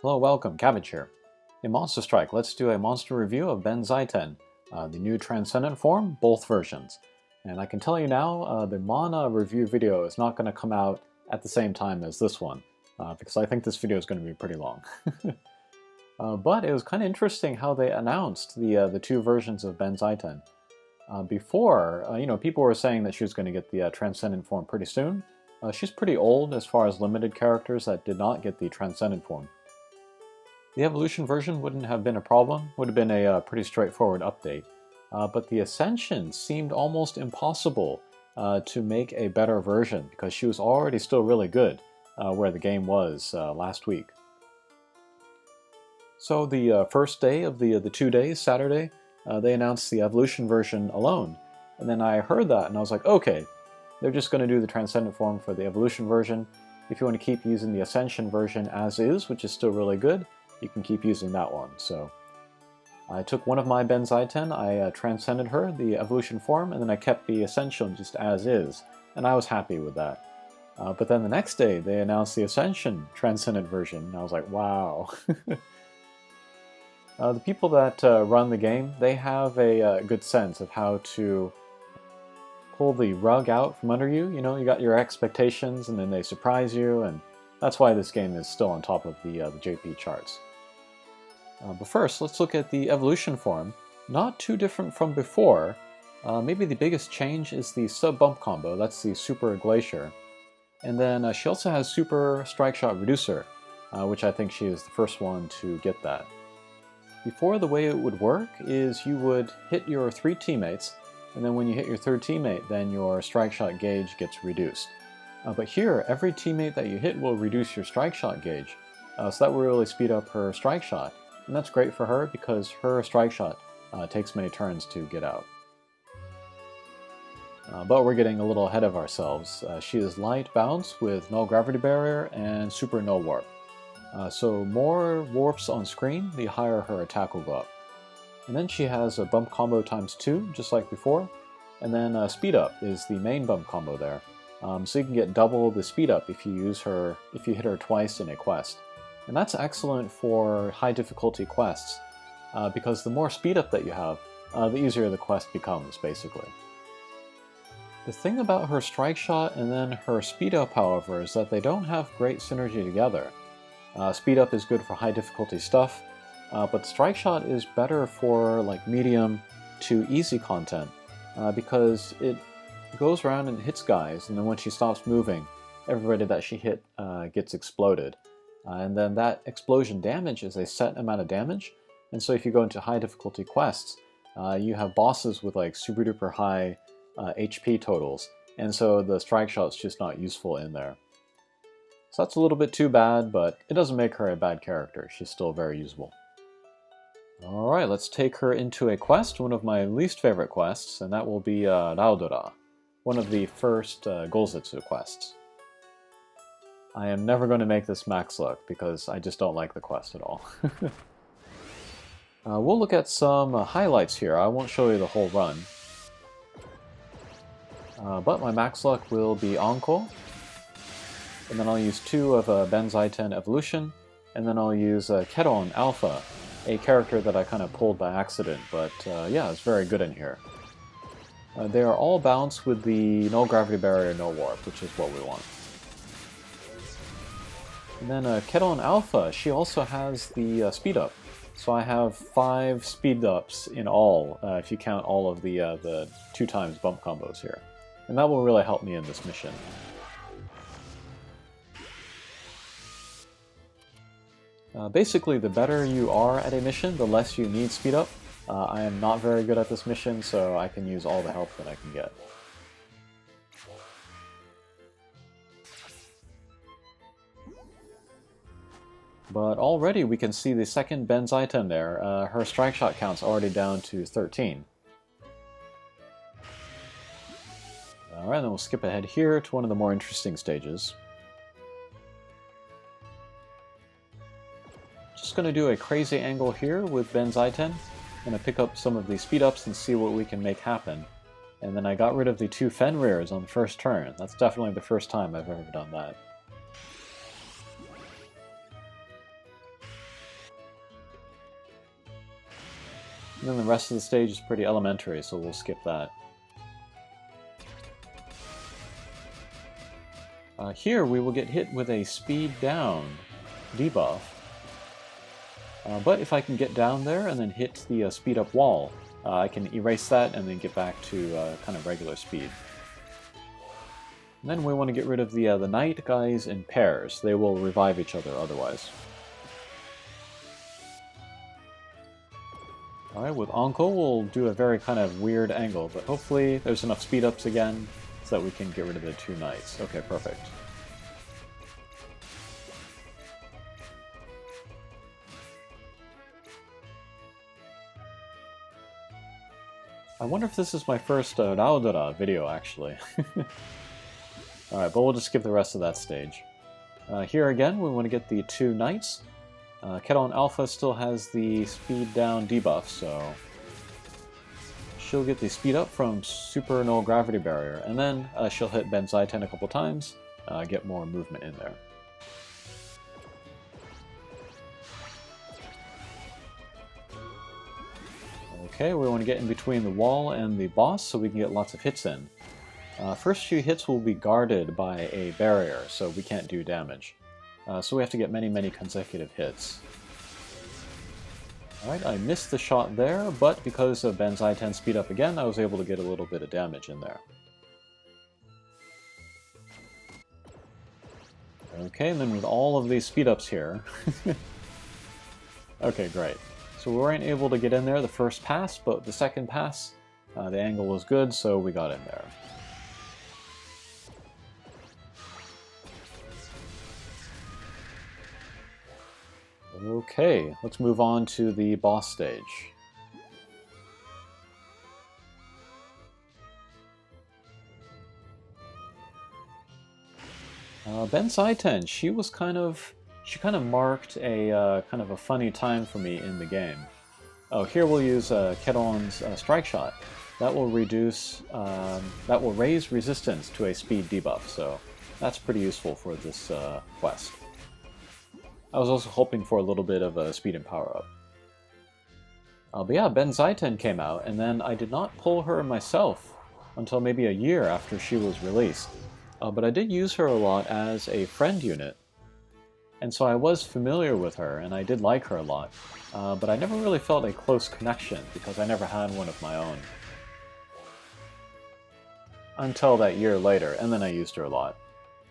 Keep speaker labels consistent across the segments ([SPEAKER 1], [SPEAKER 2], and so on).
[SPEAKER 1] Hello, welcome, Cabbage here. In Monster Strike, let's do a monster review of Benzaiten, the new Transcendent form, both versions. And I can tell you now, the Mana review video is not going to come out at the same time as this one, because I think this video is going to be pretty long. But it was kind of interesting how they announced the two versions of Benzaiten. Before, people were saying that she was going to get the Transcendent form pretty soon. She's pretty old as far as limited characters that did not get the Transcendent form. The evolution version wouldn't have been a problem, would have been a pretty straightforward update. But the Ascension seemed almost impossible to make a better version because she was already still really good where the game was last week. So the first day of the 2 days, Saturday, they announced the evolution version alone. And then I heard that and I was like, okay, they're just going to do the Transcendent form for the evolution version. If you want to keep using the Ascension version as is, which is still really good, you can keep using that one. So I took one of my Benzaiten, I transcended her, the evolution form, and then I kept the Ascension just as is, and I was happy with that. But then the next day they announced the Ascension Transcendent version, and I was like, wow. The people that run the game, they have a good sense of how to pull the rug out from under you. You know, you got your expectations, and then they surprise you, and that's why this game is still on top of the JP charts. But first, let's look at the evolution form. Not too different from before. Maybe the biggest change is the sub-bump combo, that's the Super Glacier. And then she also has Super Strike Shot Reducer, which I think she is the first one to get that. Before, the way it would work is you would hit your 3 teammates, and then when you hit your 3rd teammate, then your strike shot gauge gets reduced. But here, every teammate that you hit will reduce your strike shot gauge, so that will really speed up her strike shot. And that's great for her because her strike shot takes many turns to get out. But we're getting a little ahead of ourselves. She is light bounce with no gravity barrier and super no warp. So more warps on screen, the higher her attack will go up. And then she has a bump combo times 2, just like before. And then speed up is the main bump combo there. So you can get double the speed up if you hit her twice in a quest. And that's excellent for high difficulty quests, because the more speed up that you have, the easier the quest becomes, basically. The thing about her strike shot and then her speed up, however, is that they don't have great synergy together. Speed up is good for high difficulty stuff, but strike shot is better for like medium to easy content, because it goes around and hits guys, and then when she stops moving, everybody that she hit gets exploded. And then that explosion damage is a set amount of damage, and so if you go into high difficulty quests, you have bosses with like super duper high HP totals, and so the strike shot's just not useful in there. So that's a little bit too bad, but it doesn't make her a bad character. She's still very usable. Alright, let's take her into a quest, one of my least favorite quests, and that will be Loudra, one of the first Gozetsu quests. I am never going to make this max luck because I just don't like the quest at all. We'll look at some highlights here. I won't show you the whole run. But my max luck will be Anko, and then I'll use 2 of Benzaiten Evolution, and then I'll use Keton Alpha, a character that I kind of pulled by accident, but yeah, it's very good in here. They are all balanced with the no gravity barrier, no warp, which is what we want. And then Keton Alpha, she also has the speed up. So I have 5 speed ups in all, if you count all of the 2 times bump combos here. And that will really help me in this mission. Basically, the better you are at a mission, the less you need speed up. I am not very good at this mission, so I can use all the help that I can get. But already we can see the second Benzaiten there. Her strike shot count's already down to 13. Alright, then we'll skip ahead here to one of the more interesting stages. Just going to do a crazy angle here with Benzaiten. I'm going to pick up some of the speed ups and see what we can make happen. And then I got rid of the 2 Fenrirs on the first turn. That's definitely the first time I've ever done that. And then the rest of the stage is pretty elementary, so we'll skip that. Here we will get hit with a speed down debuff. But if I can get down there and then hit the speed up wall, I can erase that and then get back to kind of regular speed. And then we want to get rid of the knight guys in pairs. They will revive each other otherwise. Alright, with Anko we'll do a very kind of weird angle, but hopefully there's enough speed ups again so that we can get rid of the two knights. Okay, perfect. I wonder if this is my first Loudra video, actually. Alright, but we'll just skip the rest of that stage. Here again, we want to get the two knights. Keton Alpha still has the speed down debuff, so she'll get the speed up from Super Null Gravity Barrier, and then she'll hit Benzaiten a couple times, get more movement in there. Okay, we want to get in between the wall and the boss so we can get lots of hits in. First few hits will be guarded by a barrier, so we can't do damage. So we have to get many consecutive hits. Alright, I missed the shot there, but because of Benzaiten speed up again, I was able to get a little bit of damage in there. Okay, and then with all of these speed ups here... Okay, great. So we weren't able to get in there the first pass, but the second pass, the angle was good, so we got in there. Okay, let's move on to the boss stage. Benzaiten, she kind of marked a kind of a funny time for me in the game. Oh, here we'll use Keton's Strike Shot. That will raise resistance to a speed debuff, so that's pretty useful for this quest. I was also hoping for a little bit of a speed and power up. But yeah, Benzaiten came out, and then I did not pull her myself until maybe a year after she was released. But I did use her a lot as a friend unit, and so I was familiar with her, and I did like her a lot. But I never really felt a close connection, because I never had one of my own. Until that year later, and then I used her a lot.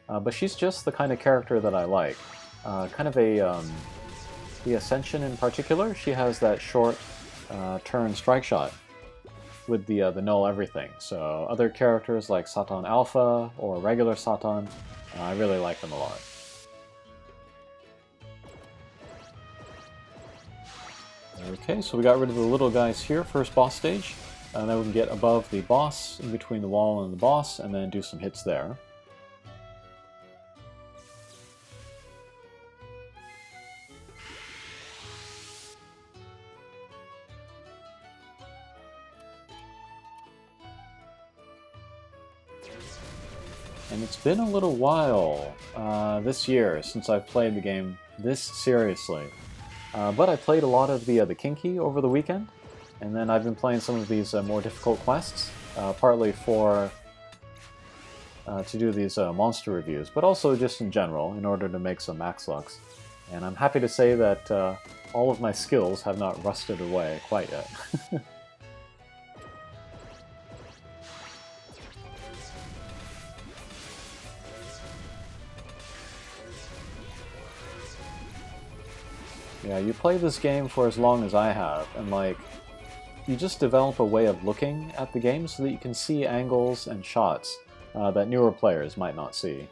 [SPEAKER 1] But she's just the kind of character that I like. Kind of the Ascension in particular, she has that short turn strike shot with the null everything. So other characters like Satan Alpha or regular Satan, I really like them a lot. Okay, so we got rid of the little guys here, first boss stage, and then we can get above the boss, in between the wall and the boss, and then do some hits there. And it's been a little while this year since I've played the game this seriously. But I played a lot of the Kinky over the weekend, and then I've been playing some of these more difficult quests, partly to do these monster reviews, but also just in general, in order to make some max lux. And I'm happy to say that all of my skills have not rusted away quite yet. Yeah, you play this game for as long as I have, and like, you just develop a way of looking at the game so that you can see angles and shots that newer players might not see.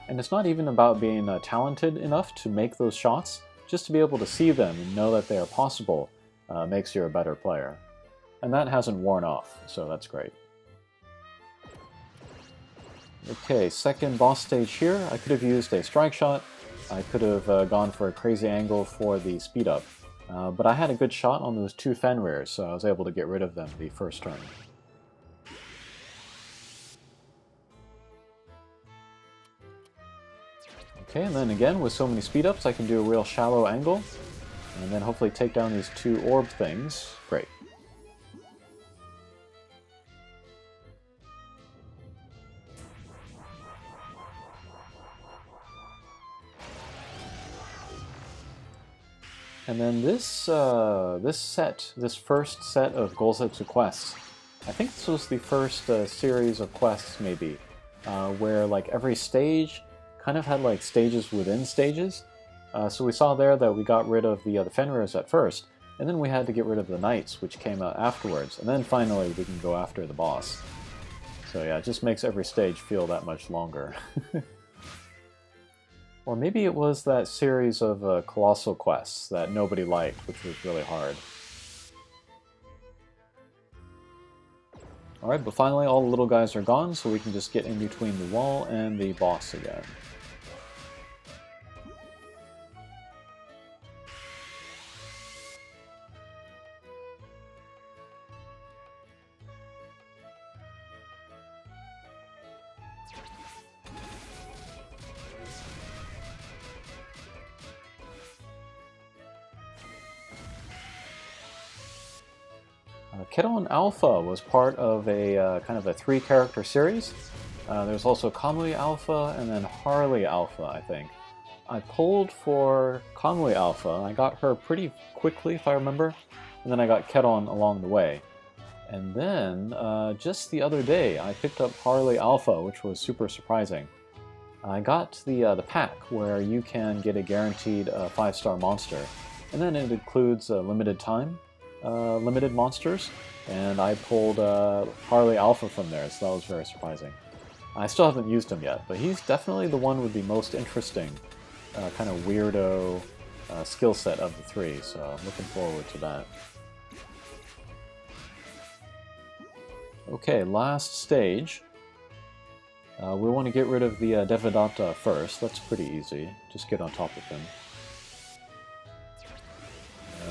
[SPEAKER 1] And it's not even about being talented enough to make those shots, just to be able to see them and know that they are possible makes you a better player. And that hasn't worn off, so that's great. Okay, second boss stage here. I could have used a strike shot. I could have gone for a crazy angle for the speed up, but I had a good shot on those two Fenrirs, so I was able to get rid of them the first turn. Okay, and then again, with so many speed ups, I can do a real shallow angle. And then hopefully take down these 2 orb things. Great. And then this first set of Gozetsu quests, I think this was the first series of quests, maybe, where like every stage kind of had like stages within stages. So we saw there that we got rid of the Fenrir's at first, and then we had to get rid of the Knights, which came out afterwards, and then finally we can go after the boss. So yeah, it just makes every stage feel that much longer. Or maybe it was that series of Colossal quests that nobody liked, which was really hard. Alright, but finally all the little guys are gone, so we can just get in between the wall and the boss again. Kedon Alpha was part of a kind of a 3-character series. There's also Kamui Alpha and then Harley Alpha, I think. I pulled for Kamui Alpha. I got her pretty quickly, if I remember, and then I got Kedon along the way. And then, just the other day, I picked up Harley Alpha, which was super surprising. I got the pack where you can get a guaranteed 5-star monster, and then it includes limited time. Limited monsters, and I pulled Harley Alpha from there, so that was very surprising. I still haven't used him yet, but he's definitely the one with the most interesting kind of weirdo skill set of the 3, so I'm looking forward to that. Okay, last stage. We want to get rid of the Devadatta first. That's pretty easy. Just get on top of him.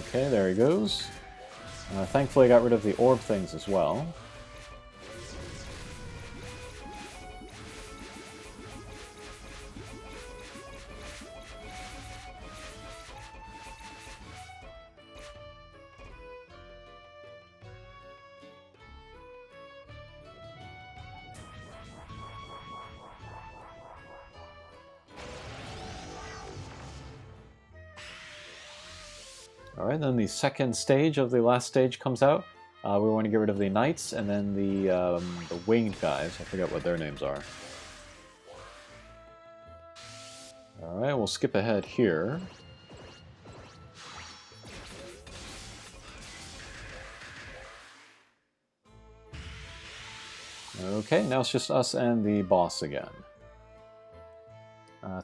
[SPEAKER 1] Okay, there he goes. Thankfully I got rid of the orb things as well. Alright, then the second stage of the last stage comes out. We want to get rid of the Knights and then the winged guys. I forget what their names are. Alright, we'll skip ahead here. Okay, now it's just us and the boss again.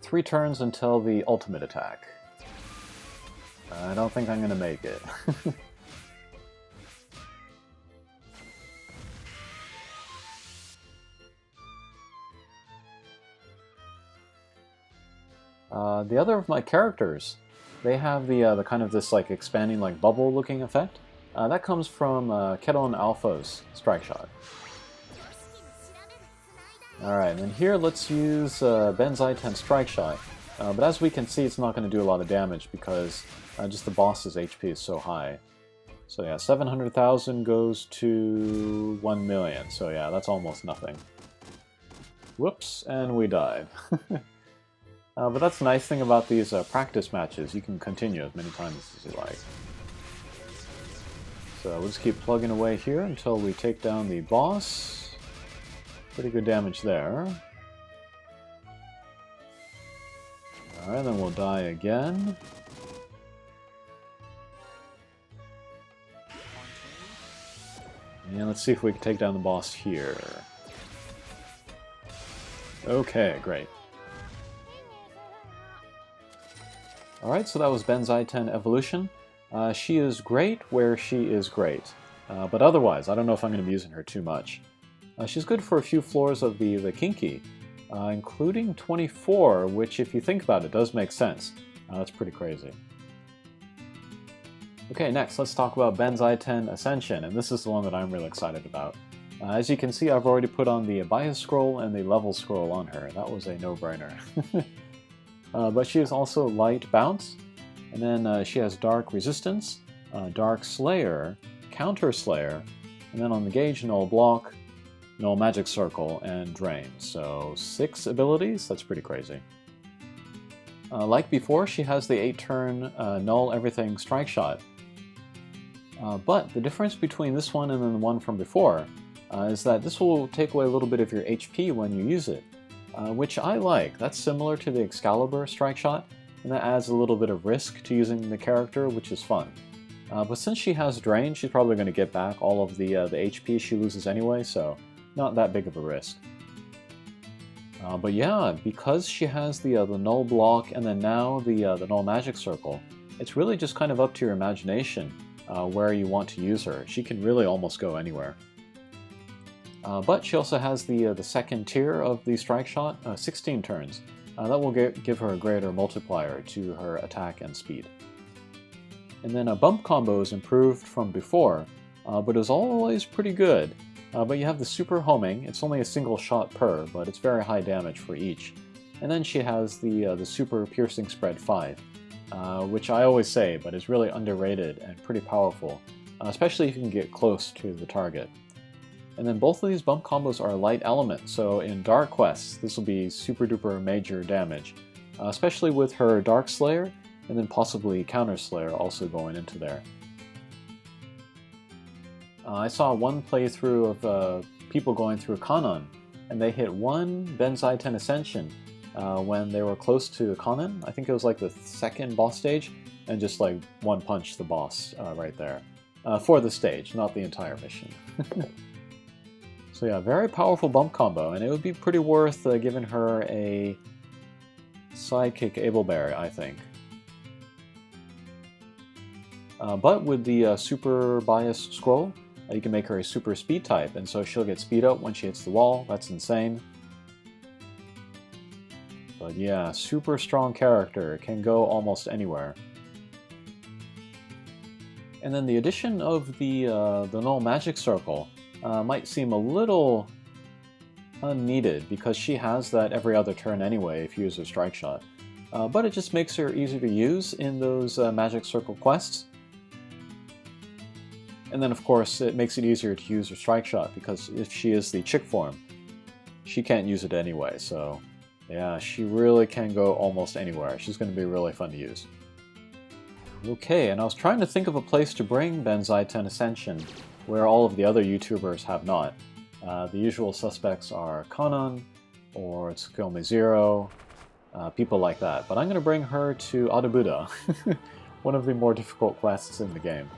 [SPEAKER 1] 3 turns until the ultimate attack. I don't think I'm going to make it. The other of my characters, they have the kind of this like expanding like bubble looking effect. That comes from Kedon Alpha's Strike Shot. Alright, and here let's use Benzaiten Strike Shot. But as we can see, it's not going to do a lot of damage because just the boss's HP is so high. So yeah, 700,000 goes to 1 million. So yeah, that's almost nothing. Whoops, and we died. But that's the nice thing about these practice matches. You can continue as many times as you like. So we'll just keep plugging away here until we take down the boss. Pretty good damage there. Alright, then we'll die again. And let's see if we can take down the boss here. Okay, great. Alright, so that was Benzaiten Evolution. She is great where she is great. But otherwise, I don't know if I'm going to be using her too much. She's good for a few floors of the Kinky, including 24, which if you think about it, does make sense. That's pretty crazy. Okay, next let's talk about Benzaiten Ascension, and this is the one that I'm really excited about. As you can see, I've already put on the bias scroll and the level scroll on her. That was a no-brainer. But she is also light bounce, And then she has Dark Resistance, Dark Slayer, Counter Slayer, and then on the gauge, Null Block, Null Magic Circle, and Drain. So 6 abilities? That's pretty crazy. Like before, she has the 8-turn Null Everything Strike Shot. But the difference between this one and then the one from before is that this will take away a little bit of your HP when you use it, which I like. That's similar to the Excalibur Strike Shot, and that adds a little bit of risk to using the character, which is fun. But since she has Drain, she's probably going to get back all of the HP she loses anyway, so not that big of a risk. But yeah, because she has the Null Block and then now the Null Magic Circle, it's really just kind of up to your imagination where you want to use her. She can really almost go anywhere. But she also has the second tier of the Strike Shot, 16 turns. That will give her a greater multiplier to her attack and speed. And then a bump combo is improved from before, but is always pretty good. But you have the super homing. It's only a single shot per, but it's very high damage for each. And then she has the super piercing spread 5, which I always say, but is really underrated and pretty powerful, especially if you can get close to the target. And then both of these bump combos are light element, so in Dark Quests, this will be super duper major damage, especially with her Dark Slayer, and then possibly Counter Slayer also going into there. I saw one playthrough of people going through Kanon, and they hit one Benzaiten Ascension when they were close to Kanon. I think it was like the second boss stage, and just like one punch the boss right there. For the stage, not the entire mission. So yeah, very powerful bump combo, and it would be pretty worth giving her a sidekick Abelberry, I think. But with the super bias scroll, you can make her a super speed type, and so she'll get speed up when she hits the wall. That's insane. But yeah, super strong character, can go almost anywhere. And then the addition of the Null Magic Circle might seem a little unneeded because she has that every other turn anyway if you use her Strike Shot. But it just makes her easier to use in those Magic Circle quests. And then of course it makes it easier to use her Strike Shot because if she is the chick form, she can't use it anyway, so yeah, she really can go almost anywhere. She's going to be really fun to use. Okay, and I was trying to think of a place to bring Benzaiten Ascension where all of the other YouTubers have not. The usual suspects are Kanon, or Tsukome Zero, people like that. But I'm going to bring her to Adbudha, one of the more difficult quests in the game.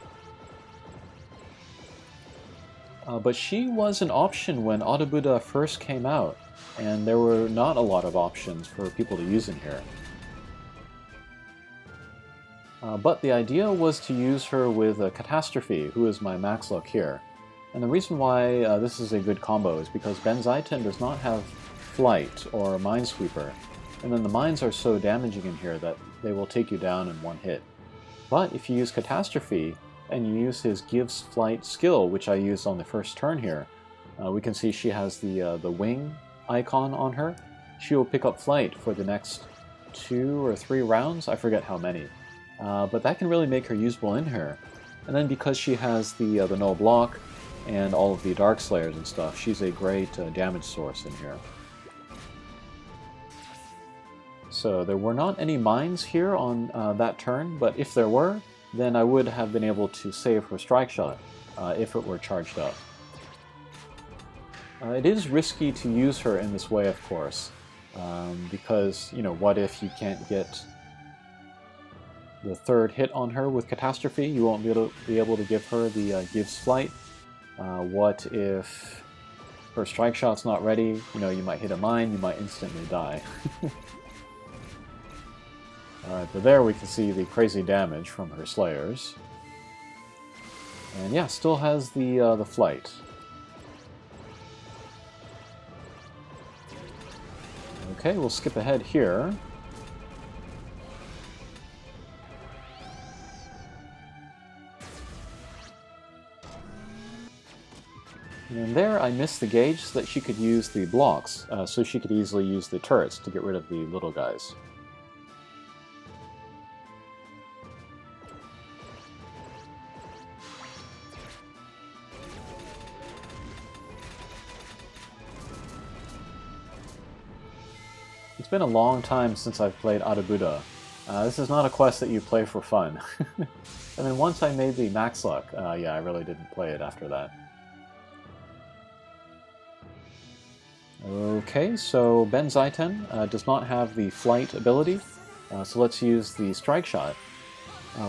[SPEAKER 1] But she was an option when Adbudha first came out, and there were not a lot of options for people to use in here. But the idea was to use her with Catastrophe, who is my max luck here. And the reason why this is a good combo is because Benzaiten does not have Flight or Minesweeper, and then the mines are so damaging in here that they will take you down in one hit. But if you use Catastrophe, and you use his Gives Flight skill, which I used on the first turn here, we can see she has the wing icon on her. She will pick up Flight for the next 2 or 3 rounds, I forget how many. But that can really make her usable in here. And then because she has the Null Block and all of the Dark Slayers and stuff, she's a great damage source in here. So there were not any mines here on that turn, but if there were, then I would have been able to save her Strike Shot if it were charged up. It is risky to use her in this way, of course, because, you know, what if you can't get the third hit on her with Catastrophe? You won't be able to give her the Gives Flight. What if her Strike Shot's not ready? You know, you might hit a mine, you might instantly die. Alright, but there we can see the crazy damage from her Slayers. And yeah, still has the Flight. Okay, we'll skip ahead here. And there I missed the gauge so that she could use the blocks, so she could easily use the turrets to get rid of the little guys. It's been a long time since I've played Adbudha. This is not a quest that you play for fun. And then once I made the max luck, yeah, I really didn't play it after that. Okay, so Benzaiten does not have the flight ability, so let's use the strike shot.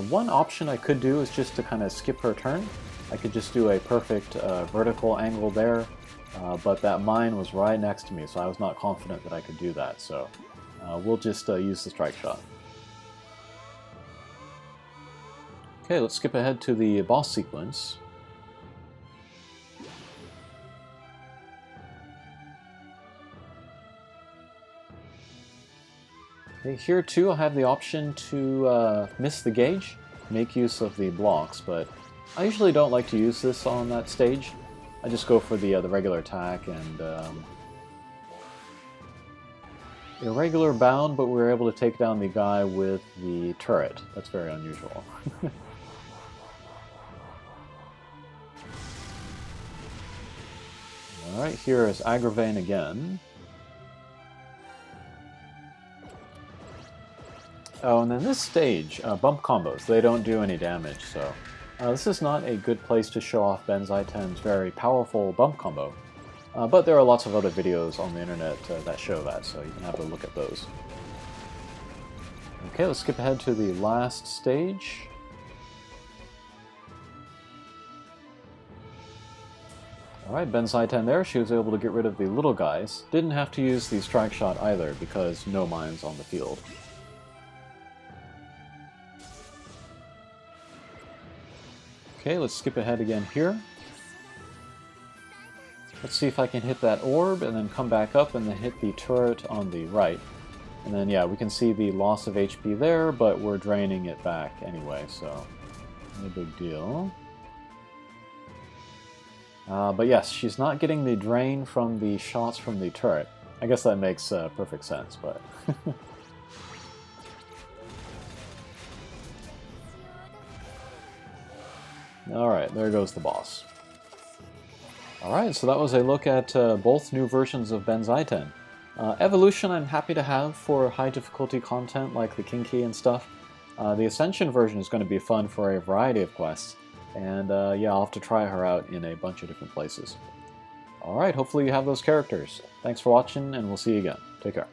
[SPEAKER 1] One option I could do is just to kind of skip her turn. I could just do a perfect vertical angle there, but that mine was right next to me, so I was not confident that I could do that, so we'll just use the strike shot. Okay, let's skip ahead to the boss sequence. Okay, here too I have the option to miss the gauge, make use of the blocks, but I usually don't like to use this on that stage. I just go for the regular attack and irregular bound, but we were able to take down the guy with the turret. That's very unusual. Alright, here is Agravain again. Oh, and then this stage, bump combos, they don't do any damage, so this is not a good place to show off Benzaiten's very powerful bump combo. But there are lots of other videos on the internet that show that, so you can have a look at those. Okay, let's skip ahead to the last stage. Alright, Benzaiten there, she was able to get rid of the little guys. Didn't have to use the strike shot either, because no mines on the field. Okay, let's skip ahead again here. Let's see if I can hit that orb, and then come back up and then hit the turret on the right. And then, yeah, we can see the loss of HP there, but we're draining it back anyway, so no big deal. But yes, she's not getting the drain from the shots from the turret. I guess that makes perfect sense, but... Alright, there goes the boss. Alright, so that was a look at both new versions of Benzaiten. Evolution I'm happy to have for high difficulty content like the Kinky and stuff. The Ascension version is going to be fun for a variety of quests. And yeah, I'll have to try her out in a bunch of different places. Alright, hopefully you have those characters. Thanks for watching, and we'll see you again. Take care.